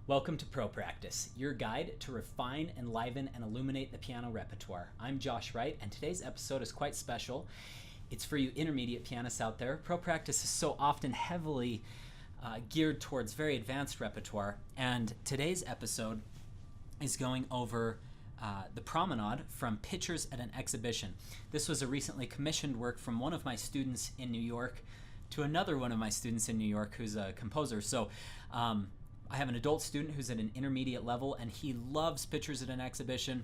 Welcome to ProPractice, your guide to refine, enliven, and illuminate the piano repertoire. I'm Josh Wright, and today's episode is quite special. It's for you intermediate pianists out there. ProPractice is so often heavily geared towards very advanced repertoire, and today's episode is going over the Promenade from Pictures at an Exhibition. This was a recently commissioned work from one of my students in New York to another one of my students in New York who's a composer. So I have an adult student who's at an intermediate level, and he loves Pictures at an Exhibition,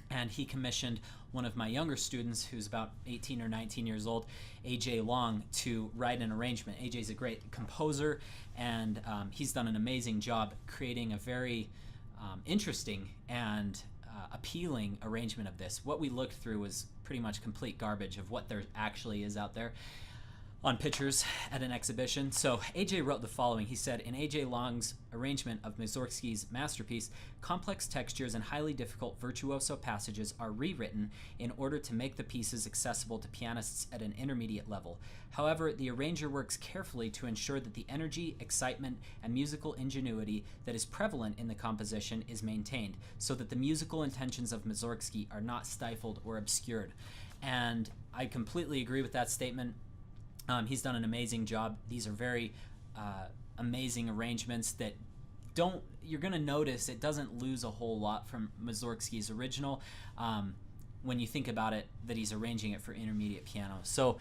and he commissioned one of my younger students who's about 18 or 19 years old, AJ Long, to write an arrangement. AJ's a great composer, and he's done an amazing job creating a very interesting and appealing arrangement of this. What we looked through was pretty much complete garbage of what there actually is out there on Pictures at an Exhibition. So AJ wrote the following. He said, in AJ Long's arrangement of Mussorgsky's masterpiece, complex textures and highly difficult virtuoso passages are rewritten in order to make the pieces accessible to pianists at an intermediate level. However, the arranger works carefully to ensure that the energy, excitement, and musical ingenuity that is prevalent in the composition is maintained, so that the musical intentions of Mussorgsky are not stifled or obscured. And I completely agree with that statement. He's done an amazing job. These are very amazing arrangements that you're going to notice it doesn't lose a whole lot from Mussorgsky's original when you think about it, that he's arranging it for intermediate piano. So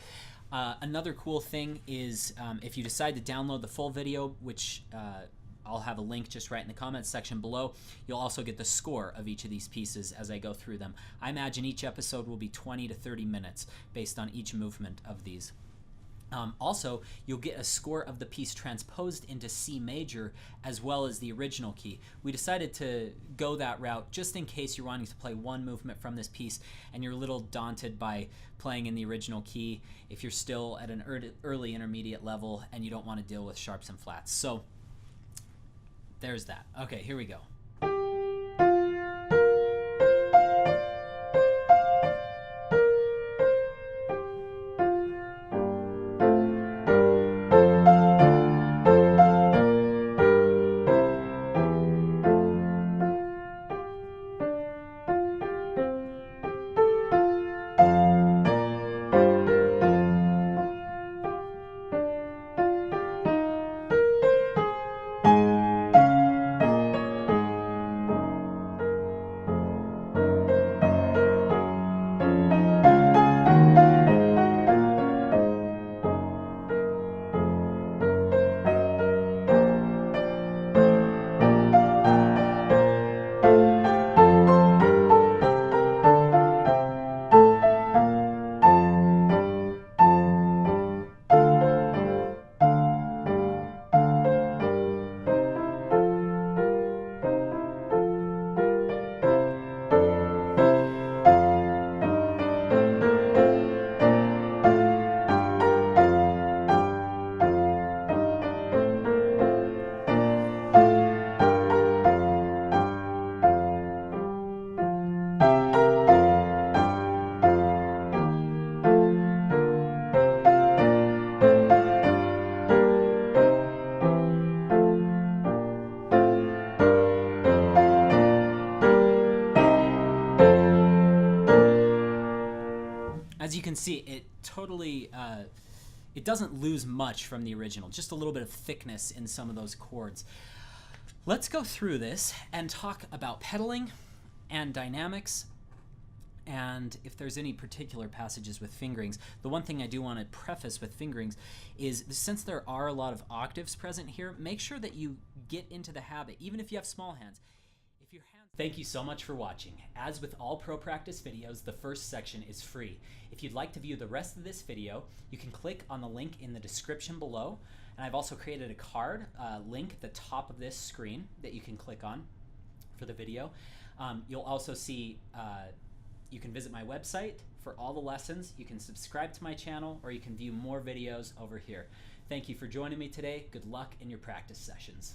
another cool thing is if you decide to download the full video, which I'll have a link just right in the comments section below, you'll also get the score of each of these pieces as I go through them. I imagine each episode will be 20 to 30 minutes based on each movement of these. Also, you'll get a score of the piece transposed into C major as well as the original key. We decided to go that route just in case you're wanting to play one movement from this piece and you're a little daunted by playing in the original key if you're still at an early intermediate level and you don't want to deal with sharps and flats. So there's that. Okay, here we go. As you can see, it totally, it doesn't lose much from the original, just a little bit of thickness in some of those chords. Let's go through this and talk about pedaling and dynamics, and if there's any particular passages with fingerings. The one thing I do want to preface with fingerings is, since there are a lot of octaves present here, make sure that you get into the habit, even if you have small hands. Thank you so much for watching. As with all ProPractice videos, the first section is free. If you'd like to view the rest of this video, you can click on the link in the description below. And I've also created a card link at the top of this screen that you can click on for the video. You'll also see, you can visit my website for all the lessons. You can subscribe to my channel, or you can view more videos over here. Thank you for joining me today. Good luck in your practice sessions.